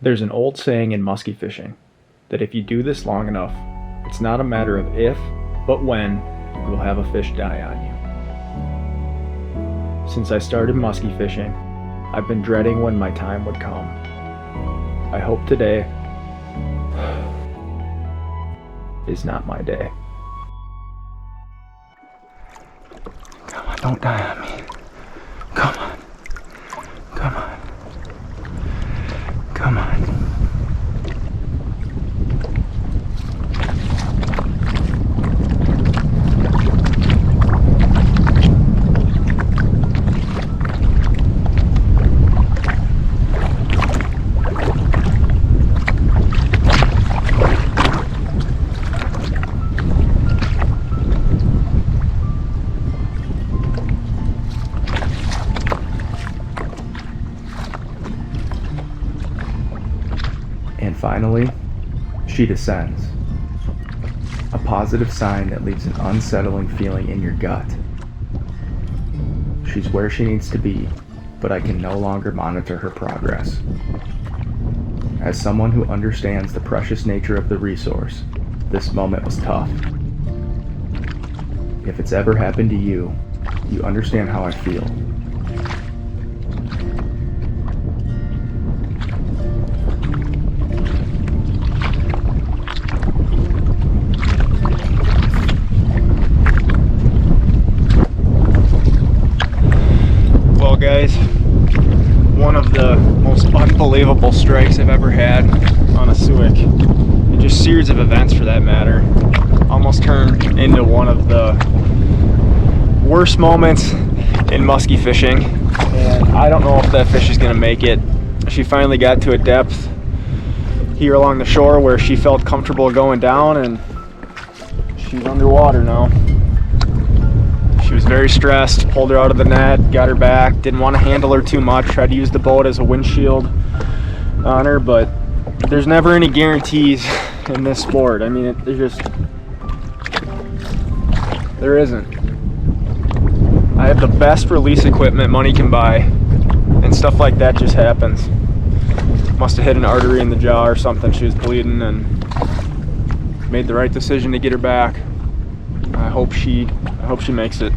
There's an old saying in musky fishing that if you do this long enough, it's not a matter of if, but when you will have a fish die on you. Since I started musky fishing, I've been dreading when my time would come. I hope today is not my day. Come on, don't die on me. Come on. Come on. Come on. And finally, she descends. A positive sign that leaves an unsettling feeling in your gut. She's where she needs to be, but I can no longer monitor her progress. As someone who understands the precious nature of the resource, this moment was tough. If it's ever happened to you, you understand how I feel. Guys, one of the most unbelievable strikes I've ever had on a Suick, and just series of events for that matter. Almost turned into one of the worst moments in musky fishing, and I don't know if that fish is going to make it. She finally got to a depth here along the shore where she felt comfortable going down, and she's underwater now. She was very stressed, pulled her out of the net, got her back, didn't want to handle her too much, tried to use the boat as a windshield on her, but there's never any guarantees in this sport. I mean, there isn't. I have the best release equipment money can buy, and stuff like that just happens. Must have hit an artery in the jaw or something. She was bleeding, and made the right decision to get her back. I hope she makes it.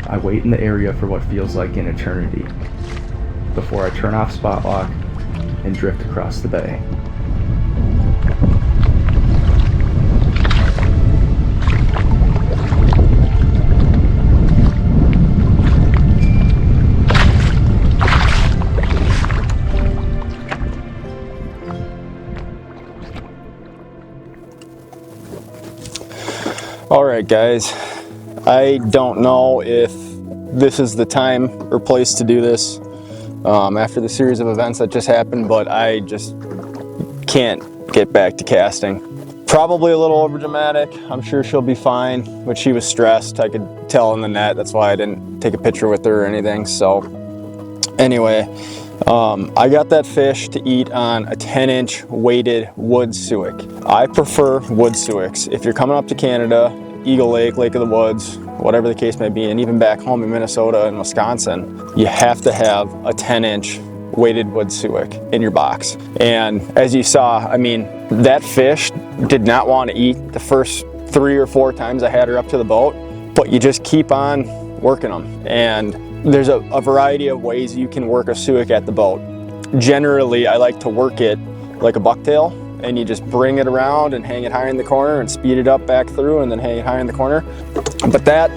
I wait in the area for what feels like an eternity before I turn off spot lock and drift across the bay. All right, guys. I don't know if this is the time or place to do this after the series of events that just happened, but I just can't get back to casting. Probably a little overdramatic. I'm sure she'll be fine, but she was stressed. I could tell in the net. That's why I didn't take a picture with her or anything. So anyway, I got that fish to eat on a 10-inch weighted wood Suick. I prefer wood Suicks. If you're coming up to Canada, Eagle Lake, Lake of the Woods, whatever the case may be, and even back home in Minnesota and Wisconsin, you have to have a 10-inch weighted wood Suick in your box. And as you saw, I mean, that fish did not want to eat the first 3 or 4 times I had her up to the boat, but you just keep on working them. And there's a variety of ways you can work a Suick at the boat. Generally, I like to work it like a bucktail, and you just bring it around and hang it high in the corner and speed it up back through and then hang it high in the corner. But that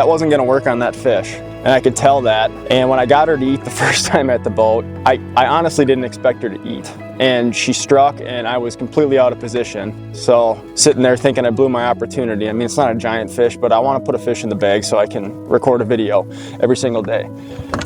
wasn't gonna work on that fish. and I could tell that. And when I got her to eat the first time at the boat, I honestly didn't expect her to eat. And she struck, and I was completely out of position. So sitting there thinking I blew my opportunity. I mean, it's not a giant fish, but I want to put a fish in the bag so I can record a video every single day.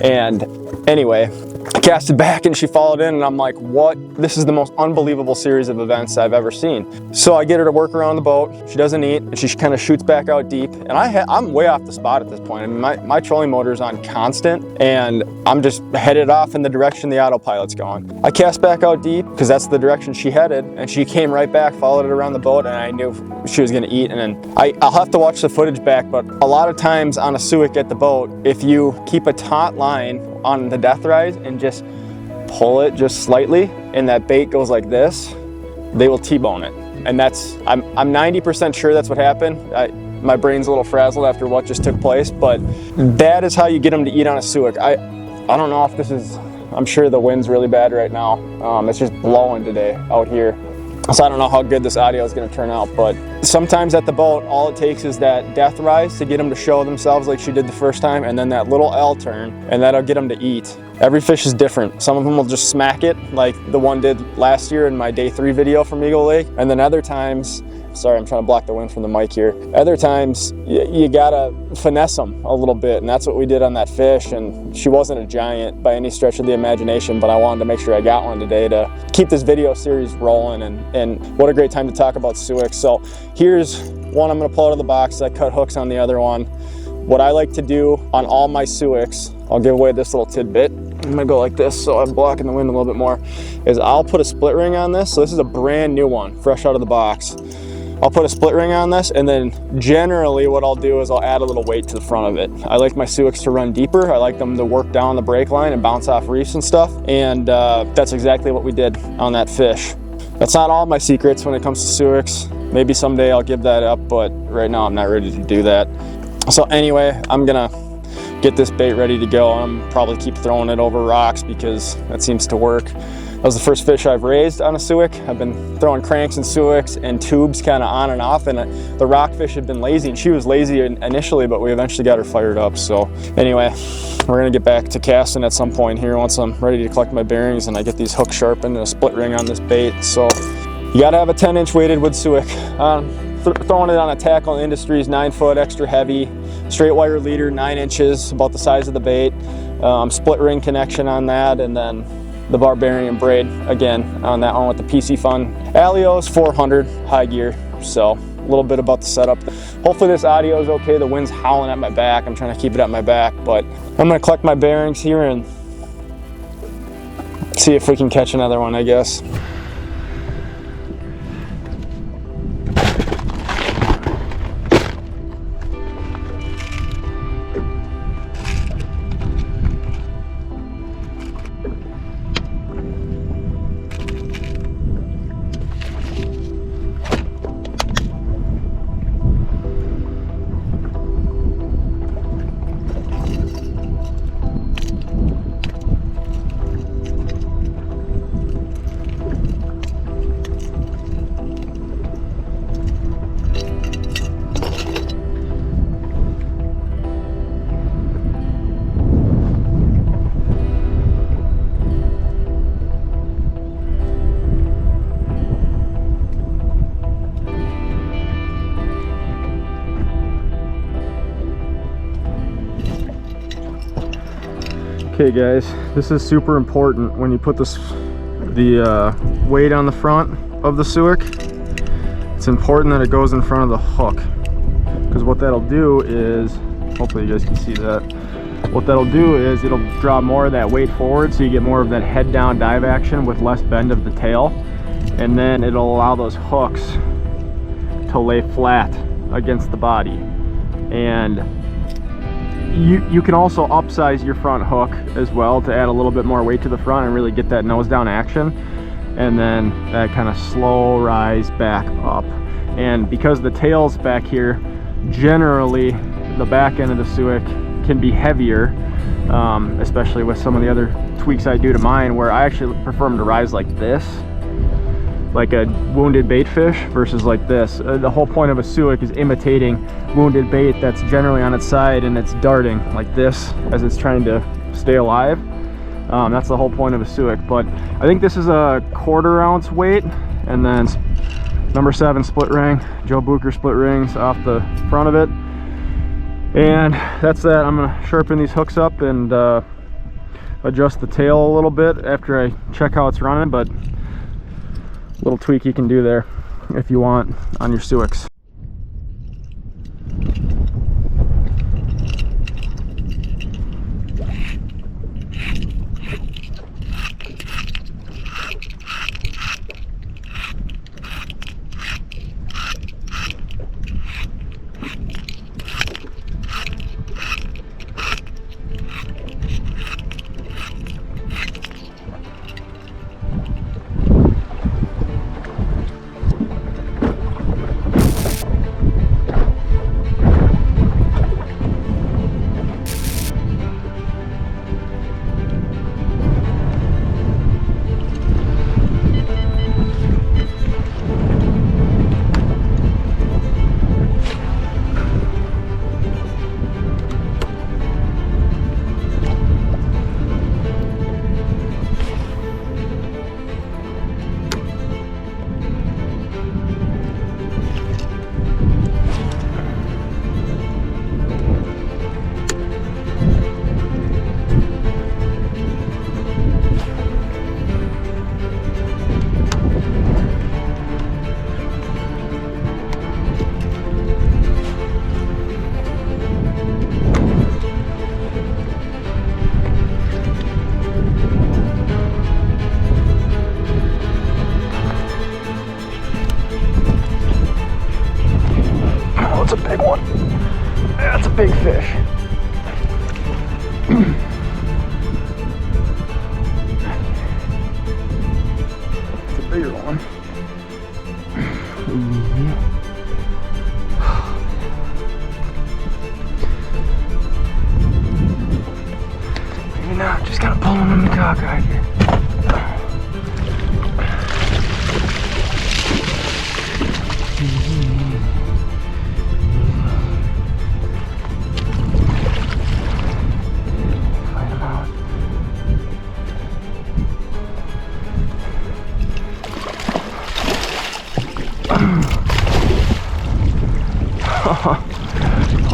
And anyway, I cast it back and she followed in, and I'm like, what? This is the most unbelievable series of events I've ever seen. So I get her to work around the boat. She doesn't eat, and she kind of shoots back out deep. And I'm way off the spot at this point. I mean, my trolling motor is on constant, and I'm just headed off in the direction the autopilot's going. I cast back out deep because that's the direction she headed, and she came right back, followed it around the boat, and I knew she was going to eat. And then I'll have to watch the footage back, but a lot of times on a Suick at the boat, if you keep a taut line on the death rise and just pull it just slightly, and that bait goes like this, they will T-bone it. And that's, I'm 90% sure that's what happened. My brain's a little frazzled after what just took place, but that is how you get them to eat on a Suick. I don't know if this is, I'm sure the wind's really bad right now. It's just blowing today out here. So I don't know how good this audio is going to turn out, but sometimes at the boat, all it takes is that death rise to get them to show themselves like she did the first time, and then that little L turn, and that'll get them to eat. Every fish is different. Some of them will just smack it, like the one did last year in my day 3 video from Eagle Lake, and then other times, sorry, I'm trying to block the wind from the mic here. Other times, you gotta finesse them a little bit, and that's what we did on that fish. And she wasn't a giant by any stretch of the imagination, but I wanted to make sure I got one today to keep this video series rolling, and what a great time to talk about Suick. So here's one I'm gonna pull out of the box. I cut hooks on the other one. What I like to do on all my Suicks, I'll give away this little tidbit. I'm gonna go like this so I'm blocking the wind a little bit more, is I'll put a split ring on this. So this is a brand new one, fresh out of the box. I'll put a split ring on this, and then generally what I'll do is I'll add a little weight to the front of it. I like my Suicks to run deeper. I like them to work down the break line and bounce off reefs and stuff, and that's exactly what we did on that fish. That's not all my secrets when it comes to Suicks. Maybe someday I'll give that up, but right now I'm not ready to do that. So anyway, I'm gonna get this bait ready to go. I'm probably keep throwing it over rocks because that seems to work. That was the first fish I've raised on a Suick. I've been throwing cranks and Suicks and tubes kind of on and off, and the rockfish had been lazy, and she was lazy initially, but we eventually got her fired up. So anyway, we're gonna get back to casting at some point here once I'm ready to collect my bearings and I get these hooks sharpened and a split ring on this bait. So you gotta have a 10-inch weighted wood Suick. Throwing it on a Tackle Industries 9-foot extra heavy straight wire leader, 9 inches, about the size of the bait. Split ring connection on that, and then the Barbarian braid again on that one with the PC Fun Alios 400 high gear. So a little bit about the setup. Hopefully this audio is okay. The wind's howling at my back. I'm trying to keep it at my back, but I'm gonna collect my bearings here and see if we can catch another one, I guess. Okay guys, this is super important when you put the weight on the front of the Suick. It's important that it goes in front of the hook, because what that'll do is, hopefully you guys can see that, what that'll do is it'll draw more of that weight forward, so you get more of that head down dive action with less bend of the tail, and then it'll allow those hooks to lay flat against the body. And you can also upsize your front hook as well to add a little bit more weight to the front and really get that nose down action, and then that kind of slow rise back up. And because the tail's back here, generally the back end of the Suick can be heavier, especially with some of the other tweaks I do to mine, where I actually prefer them to rise like this. like a wounded bait fish versus like this. The whole point of a Suick is imitating wounded bait that's generally on its side and it's darting like this as it's trying to stay alive. That's the whole point of a Suick. But I think this is a 1/4 ounce weight, and then number 7 split ring, Joe Booker split rings off the front of it. And that's that. I'm gonna sharpen these hooks up and adjust the tail a little bit after I check how it's running, but little tweak you can do there if you want on your Suicks. That's a big one. That's a big fish. It's a bigger one. Maybe not. Just gotta pull him in the cockeye here.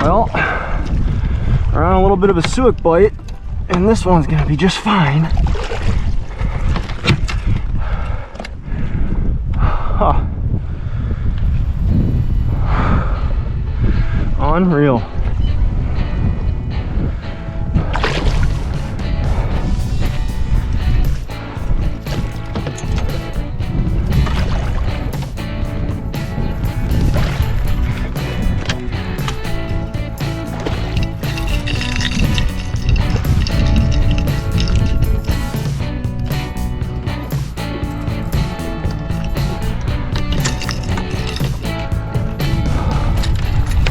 Well, we're on a little bit of a Suick bite, and this one's gonna be just fine. Huh. Unreal.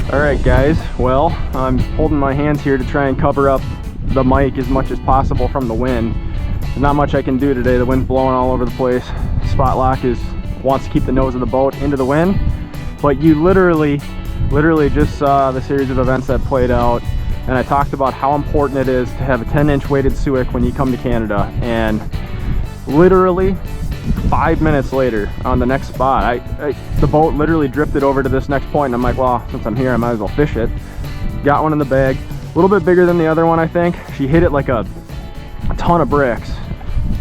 Alright guys, well, I'm holding my hands here to try and cover up the mic as much as possible from the wind. There's not much I can do today. The wind's blowing all over the place. Spot lock wants to keep the nose of the boat into the wind, but you literally just saw the series of events that played out, and I talked about how important it is to have a 10-inch weighted Suick when you come to Canada, and literally 5 minutes later on the next spot, the boat literally drifted over to this next point, and I'm like, well, since I'm here, I might as well fish it. Got one in the bag, a little bit bigger than the other one, I think. She hit it like a ton of bricks,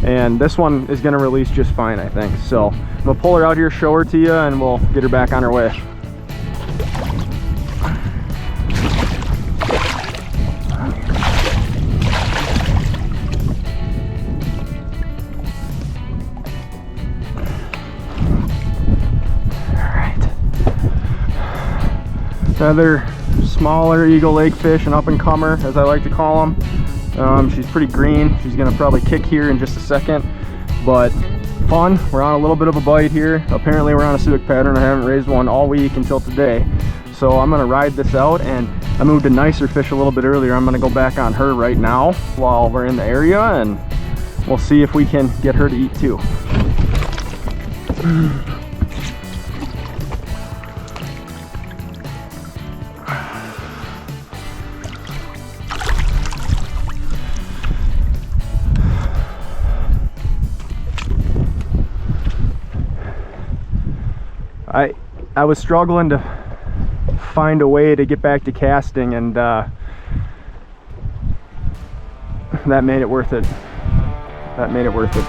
and this one is gonna release just fine, I think. So I'm gonna pull her out here, show her to you, and we'll get her back on her way. Another smaller Eagle Lake fish, an up-and-comer, as I like to call them. She's pretty green. She's gonna probably kick here in just a second, but fun. We're on a little bit of a bite here. Apparently we're on a Suick pattern. I haven't raised one all week until today, so I'm gonna ride this out. And I moved a nicer fish a little bit earlier. I'm gonna go back on her right now while we're in the area, and we'll see if we can get her to eat too. I was struggling to find a way to get back to casting, and that made it worth it. That made it worth it.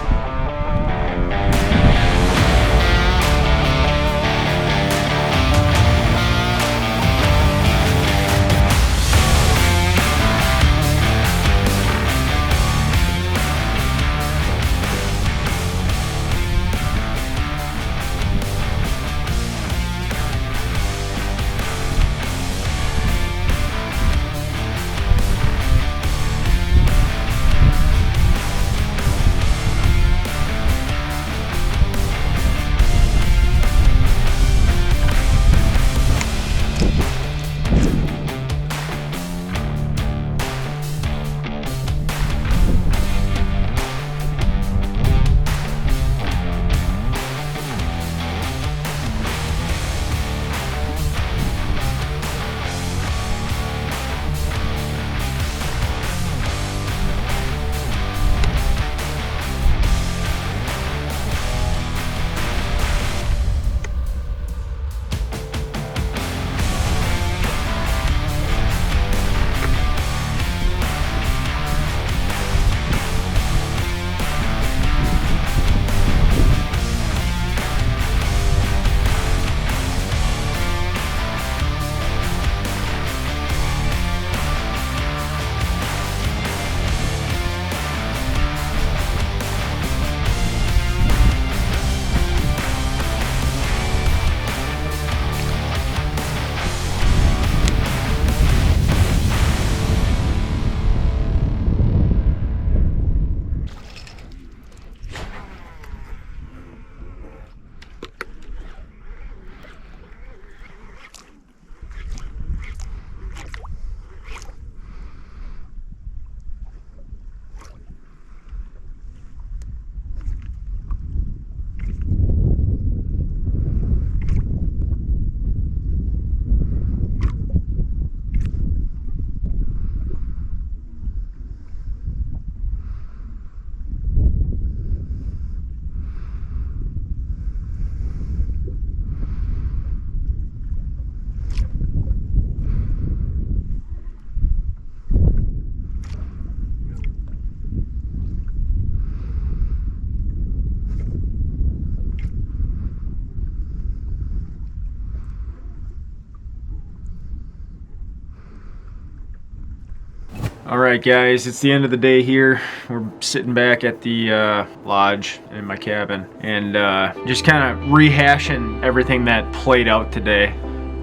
All right, guys, it's the end of the day here. We're sitting back at the lodge in my cabin and just kind of rehashing everything that played out today.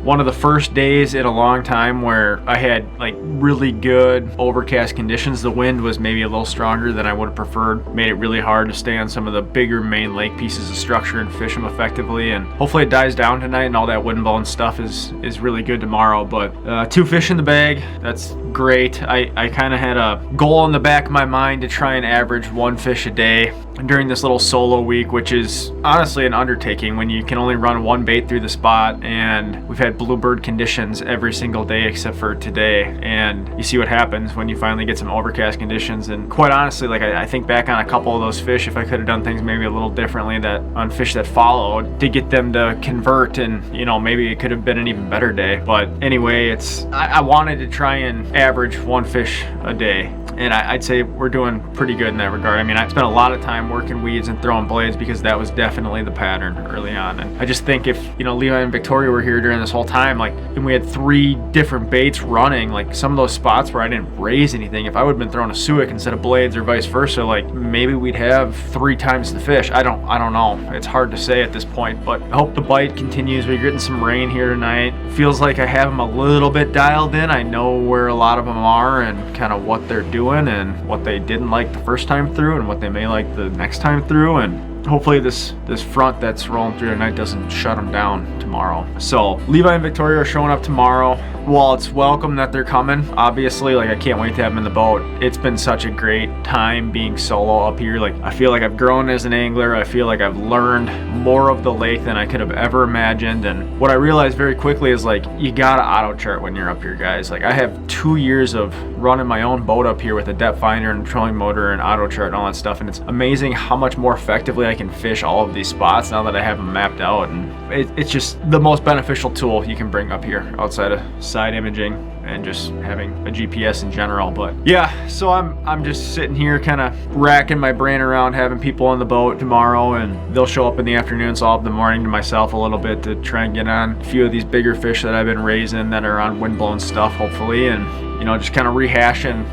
One of the first days in a long time where I had like really good overcast conditions. The wind was maybe a little stronger than I would have preferred. Made it really hard to stay on some of the bigger main lake pieces of structure and fish them effectively. And hopefully it dies down tonight and all that wind blowing stuff is really good tomorrow. But 2 fish in the bag, that's great. I kind of had a goal in the back of my mind to try and average 1 fish a day during this little solo week, which is honestly an undertaking when you can only run 1 bait through the spot, and we've had bluebird conditions every single day except for today. And you see what happens when you finally get some overcast conditions. And quite honestly, like I think back on a couple of those fish, if I could have done things maybe a little differently that on fish that followed to get them to convert, and you know, maybe it could have been an even better day. But anyway, I wanted to try and average 1 fish a day. And I'd say we're doing pretty good in that regard. I mean, I spent a lot of time working weeds and throwing blades because that was definitely the pattern early on. And I just think if, you know, Levi and Victoria were here during this whole time, like, and we had 3 different baits running, like some of those spots where I didn't raise anything, if I would have been throwing a Suick instead of blades or vice versa, like maybe we'd have 3 times the fish. I don't know. It's hard to say at this point, but I hope the bite continues. We're getting some rain here tonight. Feels like I have them a little bit dialed in. I know where a lot of them are and kind of what they're doing and what they didn't like the first time through and what they may like the next time through. And hopefully this front that's rolling through tonight doesn't shut them down tomorrow. So Levi and Victoria are showing up tomorrow. While it's welcome that they're coming, obviously, like, I can't wait to have them in the boat. It's been such a great time being solo up here. Like, I feel like I've grown as an angler. I feel like I've learned more of the lake than I could have ever imagined. And what I realized very quickly is, like, you gotta auto chart when you're up here, guys. Like, I have 2 years of running my own boat up here with a depth finder and a trolling motor and auto chart and all that stuff, and it's amazing how much more effectively I can fish all of these spots now that I have them mapped out. And it's just the most beneficial tool you can bring up here outside of side imaging and just having a GPS in general. But yeah, so I'm just sitting here kind of racking my brain around having people on the boat tomorrow, and they'll show up in the afternoon, so I'll have the morning to myself a little bit to try and get on a few of these bigger fish that I've been raising that are on windblown stuff, hopefully, and you know, just kind of rehashing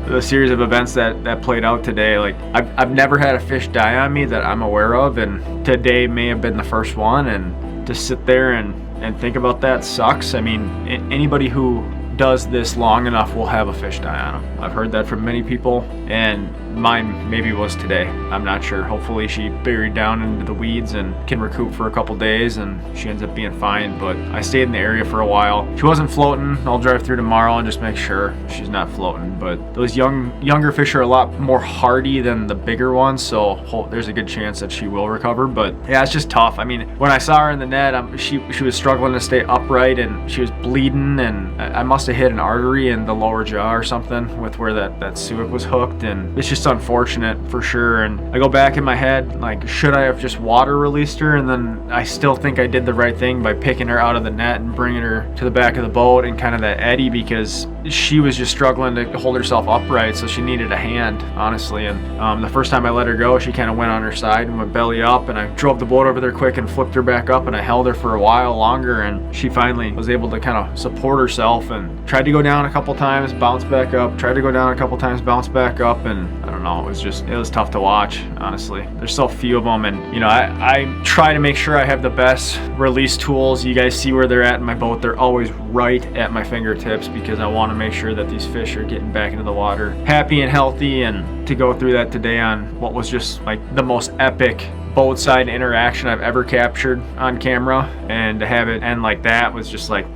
the series of events that played out today. Like, I've never had a fish die on me that I'm aware of, and today may have been the first one, and to sit there and think about that sucks. I mean, anybody who does this long enough will have a fish die on them. I've heard that from many people, and mine maybe was today. I'm not sure. Hopefully she buried down into the weeds and can recoup for a couple days, and she ends up being fine. But I stayed in the area for a while. She wasn't floating. I'll drive through tomorrow and just make sure she's not floating. But those younger fish are a lot more hardy than the bigger ones, so there's a good chance that she will recover. But yeah, it's just tough. I mean, when I saw her in the net, she was struggling to stay upright, and she was bleeding, and I must have hit an artery in the lower jaw or something with where that Suick was hooked, and it's just unfortunate for sure. And I go back in my head, like, should I have just water released her? And then I still think I did the right thing by picking her out of the net and bringing her to the back of the boat and kind of that eddy, because she was just struggling to hold herself upright, so she needed a hand, honestly. And the first time I let her go, she kind of went on her side and went belly up, and I drove the boat over there quick and flipped her back up, and I held her for a while longer, and she finally was able to kind of support herself, and tried to go down a couple times, bounce back up, tried to go down a couple times, bounce back up, and I don't know, it was tough to watch, honestly. There's so few of them, and you know, I try to make sure I have the best release tools. You guys see where they're at in my boat. They're always right at my fingertips, because I want to make sure that these fish are getting back into the water happy and healthy. And to go through that today on what was just like the most epic boat side interaction I've ever captured on camera, and to have it end like that was just like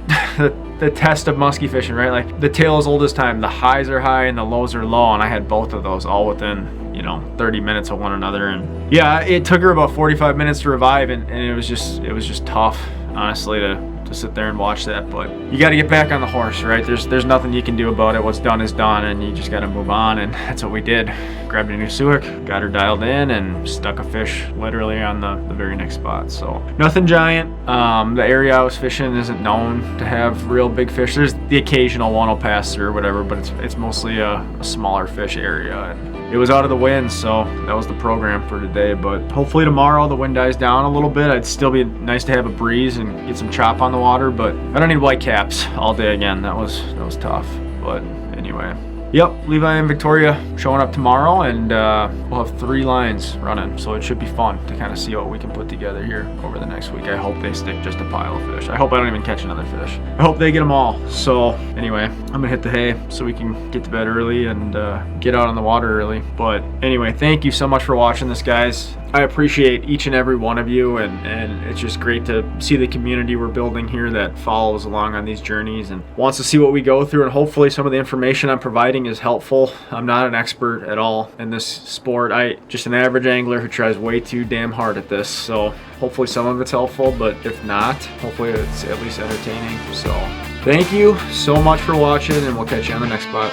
the test of musky fishing, right? Like, the tale is old as time. The highs are high and the lows are low, and I had both of those all within, you know, 30 minutes of one another. And yeah, it took her about 45 minutes to revive, and it was just tough, honestly, to sit there and watch that. But you got to get back on the horse, right? There's nothing you can do about it. What's done is done, and you just got to move on, and that's what we did. Grabbed a new Suick, got her dialed in, and stuck a fish literally on the very next spot. So nothing giant. The area I was fishing isn't known to have real big fish. There's the occasional one will pass through or whatever, but it's mostly a smaller fish area. And it was out of the wind, so that was the program for today. But hopefully tomorrow the wind dies down a little bit. It'd still be nice to have a breeze and get some chop on the water, but I don't need white caps all day again. That was tough. But anyway, yep, Levi and Victoria showing up tomorrow, and we'll have 3 lines running, so it should be fun to kind of see what we can put together here over the next week. I hope they stick just a pile of fish. I hope I don't even catch another fish. I hope they get them all. So anyway, I'm gonna hit the hay so we can get to bed early and get out on the water early. But anyway, thank you so much for watching this, guys. I appreciate each and every one of you, and it's just great to see the community we're building here that follows along on these journeys and wants to see what we go through, and hopefully some of the information I'm providing is helpful. I'm not an expert at all in this sport. I just an average angler who tries way too damn hard at this, so hopefully some of it's helpful, but if not, hopefully it's at least entertaining. So thank you so much for watching, and we'll catch you on the next spot.